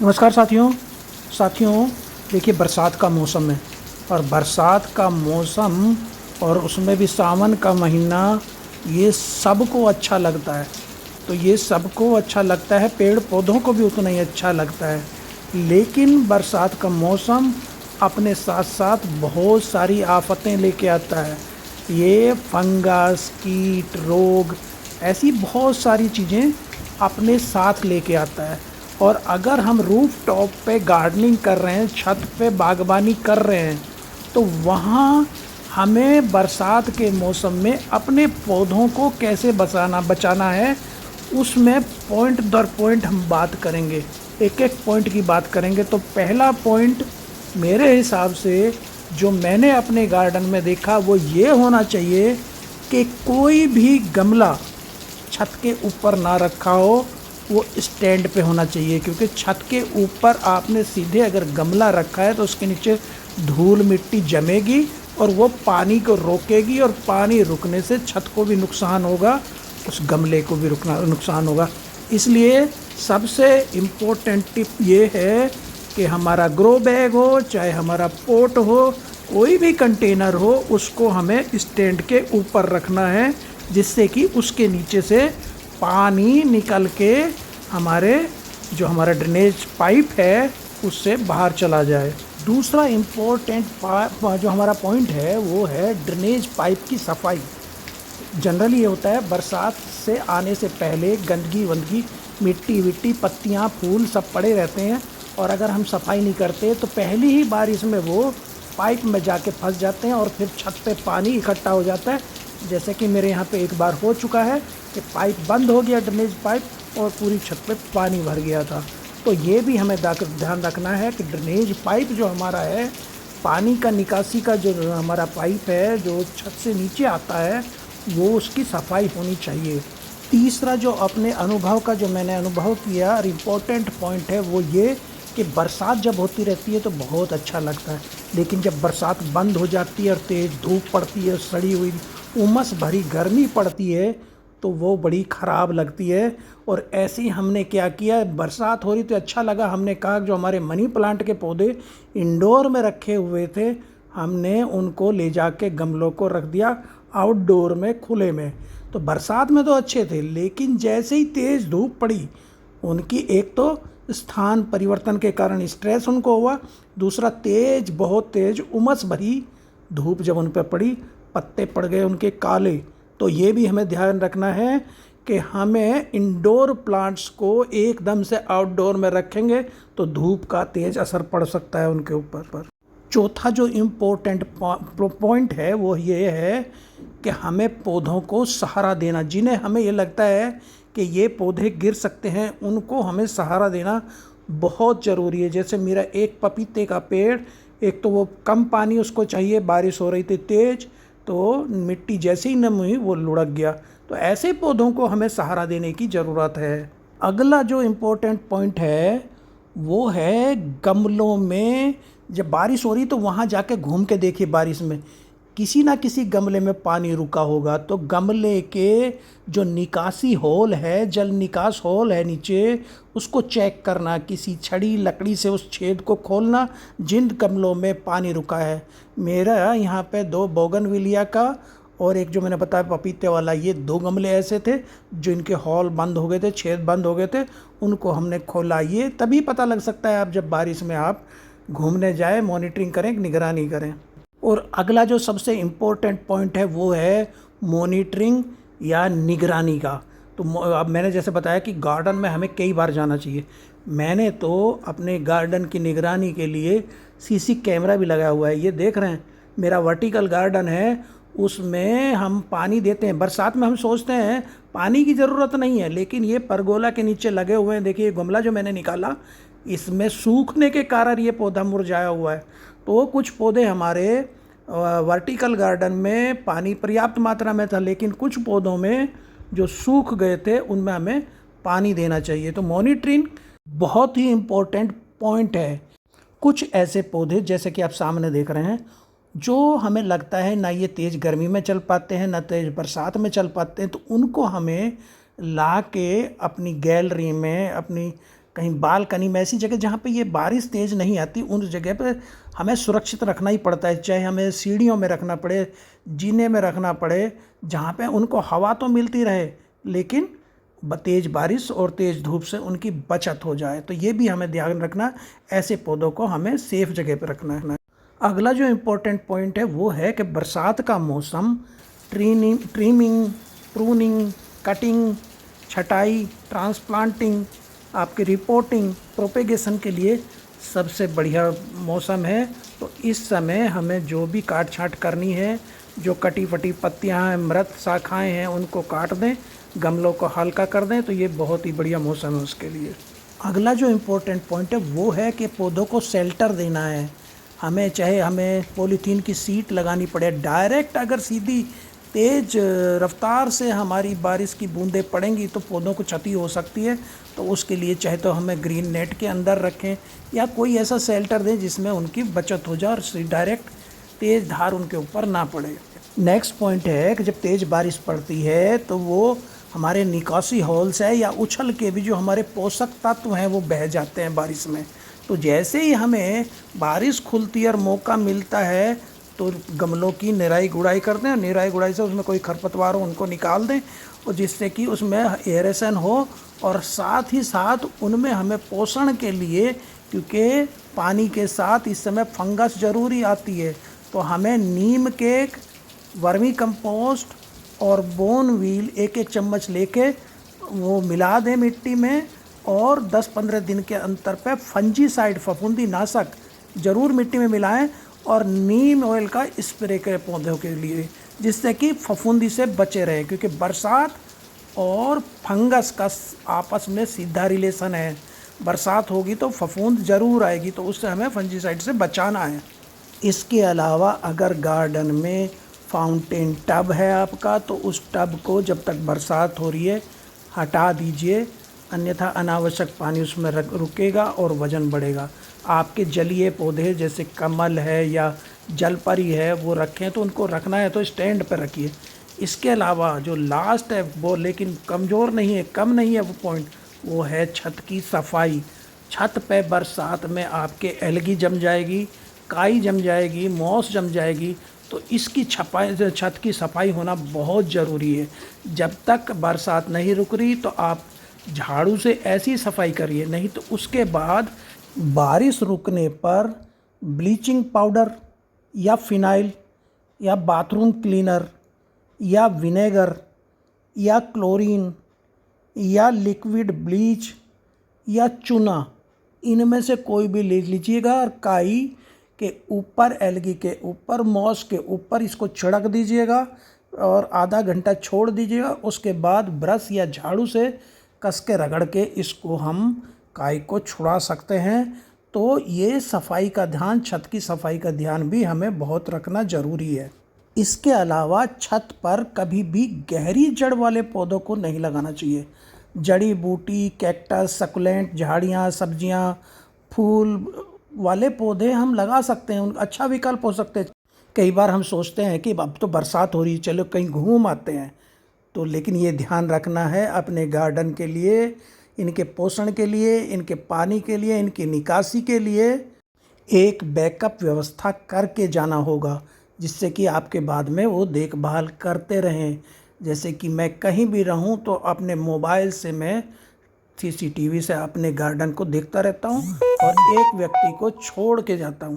नमस्कार साथियों। देखिए, बरसात का मौसम है और बरसात का मौसम और उसमें भी सावन का महीना, ये सबको अच्छा लगता है। तो ये सबको अच्छा लगता है, पेड़ पौधों को भी उतना ही अच्छा लगता है। लेकिन बरसात का मौसम अपने साथ साथ बहुत सारी आफतें लेके आता है। ये फंगस, कीट, रोग, ऐसी बहुत सारी चीज़ें अपने साथ लेके आता है। और अगर हम रूफ टॉप पे गार्डनिंग कर रहे हैं, छत पे बागबानी कर रहे हैं, तो वहाँ हमें बरसात के मौसम में अपने पौधों को कैसे बचाना है, उसमें पॉइंट दर पॉइंट हम बात करेंगे। एक एक पॉइंट की बात करेंगे। तो पहला पॉइंट मेरे हिसाब से जो मैंने अपने गार्डन में देखा वो ये होना चाहिए कि कोई भी गमला छत के ऊपर ना रखा हो, वो स्टैंड पे होना चाहिए। क्योंकि छत के ऊपर आपने सीधे अगर गमला रखा है तो उसके नीचे धूल मिट्टी जमेगी और वो पानी को रोकेगी, और पानी रुकने से छत को भी नुकसान होगा, उस गमले को भी रुकना नुकसान होगा। इसलिए सबसे इम्पोर्टेंट टिप ये है कि हमारा ग्रो बैग हो, चाहे हमारा पोट हो, कोई भी कंटेनर हो, उसको हमें स्टैंड के ऊपर रखना है, जिससे कि उसके नीचे से पानी निकल के हमारा ड्रेनेज पाइप है उससे बाहर चला जाए। दूसरा इम्पोर्टेंट जो हमारा पॉइंट है वो है ड्रेनेज पाइप की सफाई। जनरली ये होता है, बरसात से आने से पहले गंदगी वंदगी, मिट्टी विट्टी, पत्तियाँ, फूल सब पड़े रहते हैं, और अगर हम सफाई नहीं करते तो पहली ही बारिश में वो पाइप में जाके फंस जाते हैं और फिर छत पे पानी इकट्ठा हो जाता है। जैसे कि मेरे यहाँ पे एक बार हो चुका है कि पाइप बंद हो गया, ड्रेनेज पाइप, और पूरी छत पे पानी भर गया था। तो ये भी हमें ध्यान रखना है कि ड्रेनेज पाइप जो हमारा है, पानी का निकासी का जो हमारा पाइप है जो छत से नीचे आता है, वो उसकी सफाई होनी चाहिए। तीसरा जो अपने अनुभव का जो मैंने अनुभव किया और इम्पोर्टेंट पॉइंट है वो ये कि बरसात जब होती रहती है तो बहुत अच्छा लगता है, लेकिन जब बरसात बंद हो जाती है और तेज़ धूप पड़ती है, सड़ी हुई उमस भरी गर्मी पड़ती है, तो वो बड़ी ख़राब लगती है। और ऐसे ही हमने क्या किया, बरसात हो रही तो अच्छा लगा, हमने कहा जो हमारे मनी प्लांट के पौधे इंडोर में रखे हुए थे, हमने उनको ले जाके गमलों को रख दिया आउटडोर में, खुले में। तो बरसात में तो अच्छे थे, लेकिन जैसे ही तेज़ धूप पड़ी, उनकी एक तो स्थान परिवर्तन के कारण स्ट्रेस उनको हुआ, दूसरा बहुत तेज़ उमस भरी धूप जब उन पर पड़ी, पत्ते पड़ गए उनके काले। तो ये भी हमें ध्यान रखना है कि हमें इंडोर प्लांट्स को एकदम से आउटडोर में रखेंगे तो धूप का तेज़ असर पड़ सकता है उनके ऊपर। चौथा जो इम्पोर्टेंट पॉइंट है वो ये है कि हमें पौधों को सहारा देना। जिन्हें हमें ये लगता है कि ये पौधे गिर सकते हैं, उनको हमें सहारा देना बहुत ज़रूरी है। जैसे मेरा एक पपीते का पेड़, एक तो वो कम पानी उसको चाहिए, बारिश हो रही थी तेज़, तो मिट्टी जैसे ही नम हुई वो लुढ़क गया। तो ऐसे पौधों को हमें सहारा देने की ज़रूरत है। अगला जो इम्पोर्टेंट पॉइंट है वो है गमलों में जब बारिश हो रही तो वहाँ जाके घूम के देखिए, बारिश में किसी ना किसी गमले में पानी रुका होगा, तो गमले के जो निकासी होल है, जल निकास होल है नीचे, उसको चेक करना, किसी छड़ी लकड़ी से उस छेद को खोलना जिन गमलों में पानी रुका है। मेरा यहाँ पे 2 बोगनविलिया का और एक जो मैंने बताया पपीते वाला, ये 2 गमले ऐसे थे जो इनके हॉल बंद हो गए थे, छेद बंद हो गए थे, उनको हमने खोला। ये तभी पता लग सकता है आप जब बारिश में आप घूमने जाए, मॉनिटरिंग करें, निगरानी करें। और अगला जो सबसे इम्पोर्टेंट पॉइंट है वो है मॉनिटरिंग या निगरानी का। तो अब मैंने जैसे बताया कि गार्डन में हमें कई बार जाना चाहिए। मैंने तो अपने गार्डन की निगरानी के लिए सीसी कैमरा भी लगाया हुआ है। ये देख रहे हैं, मेरा वर्टिकल गार्डन है, उसमें हम पानी देते हैं। बरसात में हम सोचते हैं पानी की ज़रूरत नहीं है, लेकिन ये परगोला के नीचे लगे हुए हैं। देखिए गमला जो मैंने निकाला, इसमें सूखने के कारण ये पौधा मुरझाया हुआ है। तो कुछ पौधे हमारे वर्टिकल गार्डन में पानी पर्याप्त मात्रा में था, लेकिन कुछ पौधों में जो सूख गए थे उनमें हमें पानी देना चाहिए। तो मॉनिटरिंग बहुत ही इम्पोर्टेंट पॉइंट है। कुछ ऐसे पौधे जैसे कि आप सामने देख रहे हैं, जो हमें लगता है ना ये तेज़ गर्मी में चल पाते हैं ना तेज़ बरसात में चल पाते हैं, तो उनको हमें ला के अपनी गैलरी में, अपनी कहीं बालकनी में, ऐसी जगह जहाँ पे ये बारिश तेज़ नहीं आती, उन जगह पे हमें सुरक्षित रखना ही पड़ता है। चाहे हमें सीढ़ियों में रखना पड़े, जीने में रखना पड़े, जहाँ पे उनको हवा तो मिलती रहे लेकिन तेज़ बारिश और तेज़ धूप से उनकी बचत हो जाए। तो ये भी हमें ध्यान रखना, ऐसे पौधों को हमें सेफ जगह पर रखना है। अगला जो इम्पोर्टेंट पॉइंट है वो है कि बरसात का मौसम ट्रीमिंग, प्रूनिंग, कटिंग, छटाई, ट्रांसप्लांटिंग, आपकी रिपोर्टिंग, प्रोपेगेशन के लिए सबसे बढ़िया मौसम है। तो इस समय हमें जो भी काट छाँट करनी है, जो कटी फटी पत्तियां हैं, मृत शाखाएं हैं, उनको काट दें, गमलों को हल्का कर दें। तो ये बहुत ही बढ़िया मौसम है उसके लिए। अगला जो इम्पोर्टेंट पॉइंट है वो है कि पौधों को शेल्टर देना है हमें। चाहे हमें पॉलीथीन की सीट लगानी पड़े, डायरेक्ट अगर सीधी तेज़ रफ्तार से हमारी बारिश की बूंदें पड़ेंगी तो पौधों को क्षति हो सकती है। तो उसके लिए चाहे तो हमें ग्रीन नेट के अंदर रखें या कोई ऐसा शेल्टर दें जिसमें उनकी बचत हो जाए और डायरेक्ट तेज़ धार उनके ऊपर ना पड़े। नेक्स्ट पॉइंट है कि जब तेज़ बारिश पड़ती है तो वो हमारे निकासी होल्स है या उछल के भी जो हमारे पोषक तत्व हैं वो बह जाते हैं बारिश में। तो जैसे ही हमें बारिश खुलती है और मौका मिलता है तो गमलों की निराई गुड़ाई करते हैं। निराई गुड़ाई से उसमें कोई खरपतवार हो उनको निकाल दें और जिससे कि उसमें एरेशन हो, और साथ ही साथ उनमें हमें पोषण के लिए, क्योंकि पानी के साथ इस समय फंगस ज़रूरी आती है, तो हमें नीम केक, वर्मी कंपोस्ट और बोन व्हील एक एक चम्मच लेके वो मिला दें मिट्टी में, और 10-15 दिन के अंतर पे फंजीसाइड, फफूंदी नाशक ज़रूर मिट्टी में मिलाएं और नीम ऑयल का स्प्रे करें पौधों के लिए, जिससे कि फफूंदी से बचे रहें। क्योंकि बरसात और फंगस का आपस में सीधा रिलेशन है। बरसात होगी तो फफूंद ज़रूर आएगी, तो उससे हमें फंजीसाइड से बचाना है। इसके अलावा अगर गार्डन में फाउंटेन टब है आपका तो उस टब को जब तक बरसात हो रही है हटा दीजिए, अन्यथा अनावश्यक पानी उसमें रुकेगा और वज़न बढ़ेगा। आपके जलीय पौधे जैसे कमल है या जलपरी है वो रखें, तो उनको रखना है तो स्टैंड पर रखिए। इसके अलावा जो लास्ट है वो लेकिन कमज़ोर नहीं है, कम नहीं है वो पॉइंट, वो है छत की सफाई। छत पे बरसात में आपके एल्गी जम जाएगी, काई जम जाएगी, मॉस जम जाएगी। तो इसकी छत की सफाई होना बहुत ज़रूरी है। जब तक बरसात नहीं रुक रही तो आप झाड़ू से ऐसी सफाई करिए, नहीं तो उसके बाद बारिश रुकने पर ब्लीचिंग पाउडर या फिनाइल या बाथरूम क्लीनर या विनेगर या क्लोरीन या लिक्विड ब्लीच या चूना, इनमें से कोई भी ले लीजिएगा और काई के ऊपर, एल्गी के ऊपर, मॉस के ऊपर इसको छिड़क दीजिएगा और आधा घंटा छोड़ दीजिएगा। उसके बाद ब्रश या झाड़ू से कस के रगड़ के इसको हम काई को छुड़ा सकते हैं। तो ये सफाई का ध्यान, छत की सफाई का ध्यान भी हमें बहुत रखना ज़रूरी है। इसके अलावा छत पर कभी भी गहरी जड़ वाले पौधों को नहीं लगाना चाहिए। जड़ी बूटी, कैक्टस, सकुलेंट, झाड़ियाँ, सब्जियाँ, फूल वाले पौधे हम लगा सकते हैं, उनका अच्छा विकल्प हो सकते हैं। कई बार हम सोचते हैं कि अब तो बरसात हो रही है, चलो कहीं घूम आते हैं, तो लेकिन ये ध्यान रखना है अपने गार्डन के लिए, इनके पोषण के लिए, इनके पानी के लिए, इनकी निकासी के लिए एक बैकअप व्यवस्था करके जाना होगा, जिससे कि आपके बाद में वो देखभाल करते रहें। जैसे कि मैं कहीं भी रहूं तो अपने मोबाइल से मैं CCTV से अपने गार्डन को देखता रहता हूं और एक व्यक्ति को छोड़ के जाता हूं।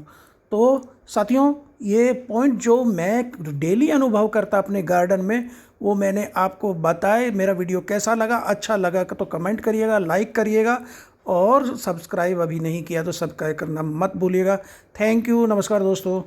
तो साथियों, ये पॉइंट जो मैं डेली अनुभव करता अपने गार्डन में, वो मैंने आपको बताए। मेरा वीडियो कैसा लगा, अच्छा लगा तो कमेंट करिएगा, लाइक करिएगा, और सब्सक्राइब अभी नहीं किया तो सब्सक्राइब करना मत भूलिएगा। थैंक यू, नमस्कार दोस्तों।